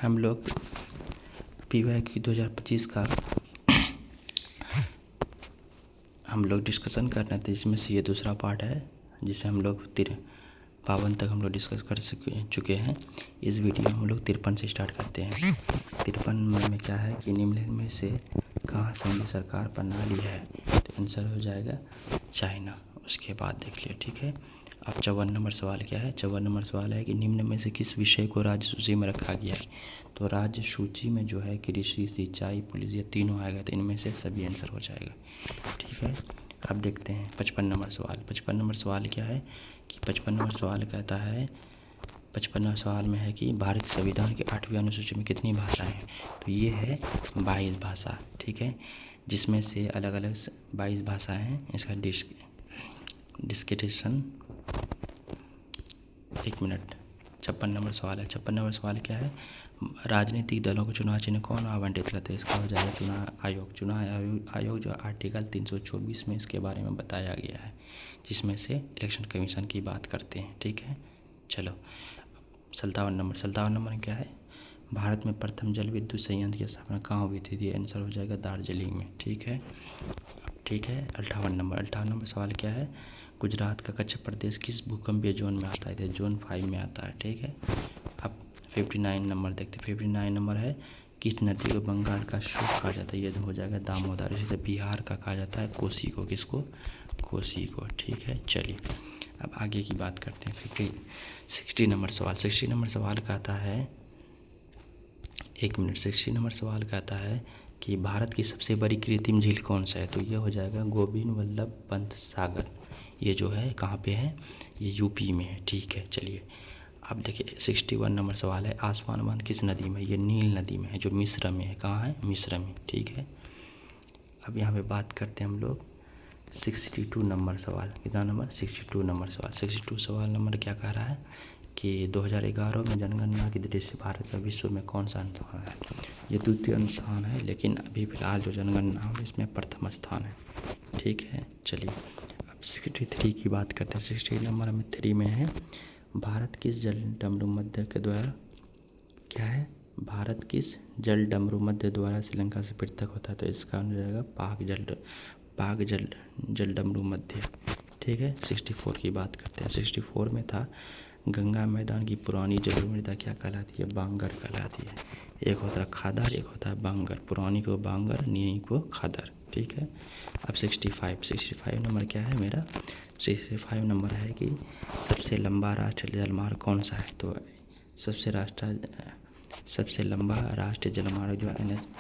हम लोग PYQ 2025 का हम लोग डिस्कशन कर रहे थे, जिसमें से ये दूसरा पार्ट है, जिसे हम लोग 52 तक हम लोग डिस्कस कर चुके हैं। इस वीडियो में हम लोग 53 से स्टार्ट करते हैं। 53 में क्या है कि निम्नलिखित में से कहाँ संघीय सरकार प्रणाली है, तो आंसर हो जाएगा चाइना। उसके बाद देख लिया, ठीक है। अब 54 नंबर सवाल क्या है? 54 नंबर सवाल है कि निम्न में से किस विषय को राज्य सूची में रखा गया है? तो राज्य सूची में जो है कृषि, सिंचाई, पुलिस, ये तीनों आएगा, तो इनमें से सभी आंसर हो जाएगा, ठीक है। अब देखते हैं 55 नंबर सवाल। 55 नंबर सवाल क्या है कि 55 नंबर सवाल कहता है, 55 नंबर सवाल में है कि भारत के संविधान के 8वीं अनुसूची में कितनी भाषाएं हैं? तो ये है 22 भाषा, ठीक है, जिसमें से अलग अलग 22 भाषाएं हैं। इसका डिस्क्रिप्शन 1 मिनट। 56 नंबर सवाल है। 56 नंबर सवाल क्या है? राजनीतिक दलों को चुनाव चिन्ह कौन आवंटित करते हैं? इसका हो जाएगा चुनाव आयोग। चुनाव आयोग जो आर्टिकल 324 में इसके बारे में बताया गया है, जिसमें से इलेक्शन कमीशन की बात करते हैं, ठीक है। चलो 57 नंबर क्या है? भारत में प्रथम जल विद्युत संयंत्र की स्थापना कहाँ हुई थी? ये आंसर हो जाएगा दार्जिलिंग में, ठीक है। 58 नंबर सवाल क्या है? गुजरात का कच्छ प्रदेश किस भूकंपीय जोन में आता है? तो जोन 5 में आता है, ठीक है। अब 59 नंबर देखते हैं। 59 नंबर है, किस नदी को बंगाल का शुक कहा जाता है? ये हो जाएगा दामोदर। इसी तरह बिहार का कहा जाता है कोसी को। किसको? कोसी को, ठीक है। चलिए अब आगे की बात करते हैं। 60 नंबर सवाल। 60 नंबर सवाल कहता है, 1 मिनट। 60 नंबर सवाल कहता है कि भारत की सबसे बड़ी कृत्रिम झील कौन सा है? तो ये हो जाएगा गोविंद वल्लभ पंत सागर। ये जो है कहाँ पे है? ये यूपी में है, ठीक है। चलिए अब देखिए 61 नंबर सवाल है, आसमान बांध किस नदी में? ये नील नदी में है, जो मिस्र में है। कहाँ है? मिस्र में, ठीक है। अब यहाँ पे बात करते हैं हम लोग 62 नंबर सवाल। कितना नंबर? 62 नंबर सवाल। 62 सवाल नंबर क्या कह रहा है कि 2011 में जनगणना की दृष्टि से भारत का विश्व में कौन सा स्थान है? ये द्वितीय स्थान है, लेकिन अभी फिलहाल जो जनगणना हो इसमें प्रथम स्थान है, ठीक है। चलिए अब 63 की बात करते हैं। 63 नंबर में 3 में है, भारत किस जल डमरू मध्य के द्वारा क्या है? भारत किस जल डमरू मध्य द्वारा श्रीलंका से पृथक होता है? तो इसका हो जाएगा पाक जल डमरू मध्य, ठीक है। 64 की बात करते हैं। 64 में था, गंगा मैदान की पुरानी जल मृदा क्या कहलाती है? बांगर कहलाती है। एक होता है खादर, एक होता है बांगर। पुरानी को बांगर, नई को खादर, ठीक है। अब 65 नंबर क्या है मेरा? 65 नंबर है कि सबसे लंबा राष्ट्रीय जलमार्ग कौन सा है? तो सबसे लंबा राष्ट्रीय जलमार्ग जो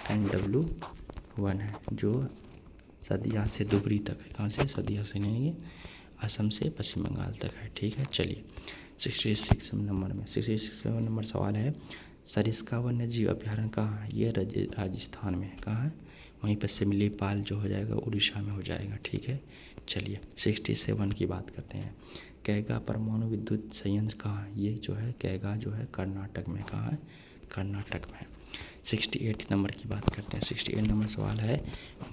NW1 है, जो सदिया से दुबरी तक है। कहाँ से? सदिया से नहीं, असम से पश्चिम बंगाल तक है, ठीक है। चलिए 66 नंबर सवाल है, सरिस्का वन्य जीव अभ्यारण्य कहाँ है? ये राजस्थान में है। कहाँ है? वहीं पर सिमलीपाल जो हो जाएगा उड़ीसा में हो जाएगा, ठीक है। चलिए 67 की बात करते हैं। कैगा परमाणु विद्युत संयंत्र कहाँ है? ये जो है कैगा जो है कर्नाटक में। कहाँ है? कर्नाटक में। 68 नंबर की बात करते हैं। 68 नंबर सवाल है,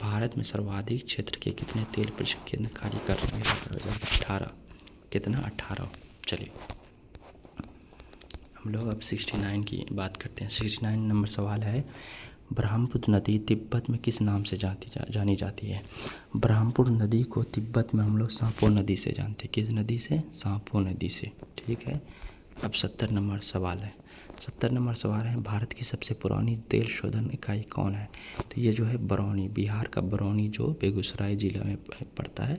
भारत में सर्वाधिक क्षेत्र के कितने तेल परीक्षण केंद्र कार्य कर रहे हैं? 18। कितना? 18। चलिए हम लोग अब 69 की बात करते हैं। 69 नंबर सवाल है, ब्रह्मपुत्र नदी तिब्बत में किस नाम से जानी जाती है? ब्रह्मपुत्र नदी को तिब्बत में हम लोग सांपो नदी से जानते हैं। किस नदी से? सांपो नदी से, ठीक है। अब 70 नंबर सवाल है। 70 नंबर सवाल है, भारत की सबसे पुरानी तेल शोधन इकाई कौन है? तो ये जो है बरौनी, बिहार का बरौनी जो बेगूसराय जिला में पड़ता है,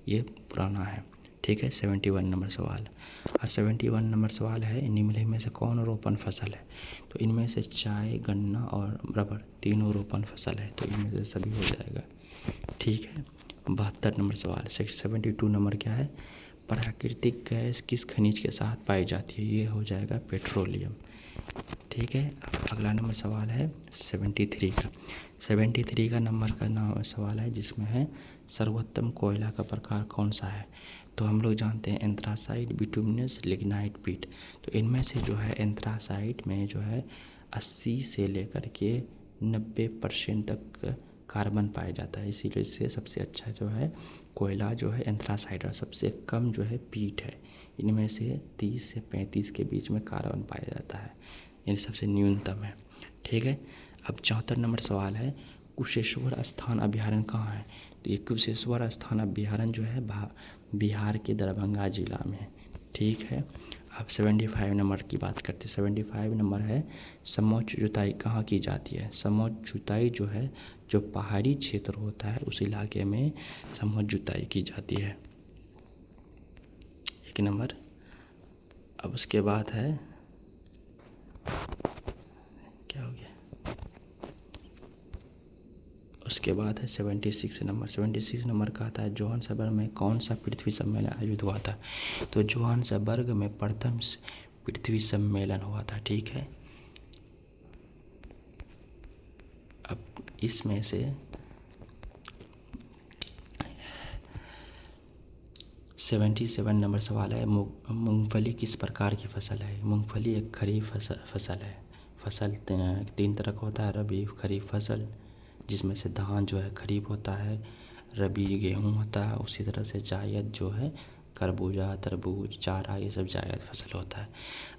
ये पुराना है, ठीक है। 71 नंबर सवाल। और 71 नंबर सवाल है, निम्नलिखित में से कौन रोपण फसल है? तो इनमें से चाय, गन्ना और रबर तीनों रोपण फसल है, तो इनमें से सभी हो जाएगा, ठीक है। 72 नंबर सवाल। 72 नंबर क्या है? प्राकृतिक गैस किस खनिज के साथ पाई जाती है? ये हो जाएगा पेट्रोलियम, ठीक है। अब अगला नंबर सवाल है 73 का। 73 का नंबर का नाम सवाल है, जिसमें है सर्वोत्तम कोयला का प्रकार कौन सा है? तो हम लोग जानते हैं एंथ्रासाइट, बिटुमिनस, लिग्नाइट, पीट। तो इनमें से जो है एंथ्रासाइट में जो है 80 से लेकर के 90% तक कार्बन पाया जाता है, इसीलिए से सबसे अच्छा जो है कोयला जो है एंथ्रासाइट, और सबसे कम जो है पीट है। इनमें से 30 से 35 के बीच में कार्बन पाया जाता है। यानी सबसे न्यूनतम है। ठीक है। अब 74 नंबर सवाल है, कुशेश्वर स्थान अभ्यारण्य कहाँ है? तो ये कुशेश्वर स्थान अभ्यारण्य जो है बिहार के दरभंगा जिला में है। ठीक है। अब 75 नंबर की बात करते हैं। 75 नंबर है, समोच्च जुताई कहाँ की जाती है? समोच्च जुताई जो है, जो पहाड़ी क्षेत्र होता है उस इलाके में समोच्च जुताई की जाती है। एक नंबर। अब उसके बाद है, क्या हो गया, उसके बाद है 76 नंबर। 76 नंबर कहता है, जोहान्सबर्ग में कौन सा पृथ्वी सम्मेलन आयोजित हुआ था? तो जोहान्सबर्ग में प्रथम पृथ्वी सम्मेलन हुआ था। ठीक है। अब इसमें से 77 नंबर सवाल है, मूंगफली किस प्रकार की फसल है? मूंगफली एक खरीफ फसल है। फसल 3 तरह का होता है, रबी खरीफ फसल, जिसमें से धान जो है खरीफ होता है, रबी गेहूँ होता है, उसी तरह से जायद जो है खरबूजा, तरबूज, चारा, ये सब जायद फसल होता है।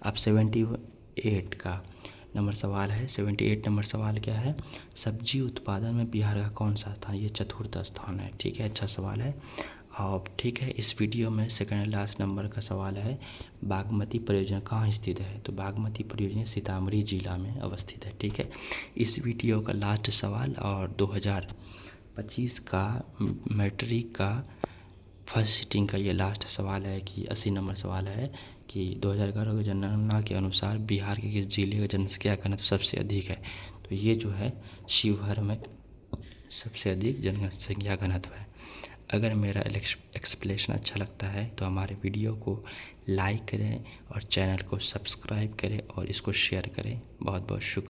अब 78 का नंबर सवाल है। 78 नंबर सवाल क्या है? सब्जी उत्पादन में बिहार का कौन सा स्थान? ये चतुर्थ स्थान है। ठीक है, अच्छा सवाल है। और ठीक है, इस वीडियो में सेकंड लास्ट नंबर का सवाल है, बागमती परियोजना कहाँ स्थित है? तो बागमती परियोजना सीतामढ़ी जिला में अवस्थित है। ठीक है। इस वीडियो का लास्ट सवाल और 2025 का मैट्रिक का फर्स्ट सीटिंग का ये लास्ट सवाल है कि 80 नंबर सवाल है कि 2011 की जनगणना के अनुसार बिहार के किस जिले का जनसंख्या घनत्व सबसे अधिक है? तो ये जो है शिवहर में सबसे अधिक जनसंख्या घनत्व है। अगर मेरा एक्सप्लेनेशन अच्छा लगता है तो हमारे वीडियो को लाइक करें और चैनल को सब्सक्राइब करें और इसको शेयर करें। बहुत बहुत शुक्रिया।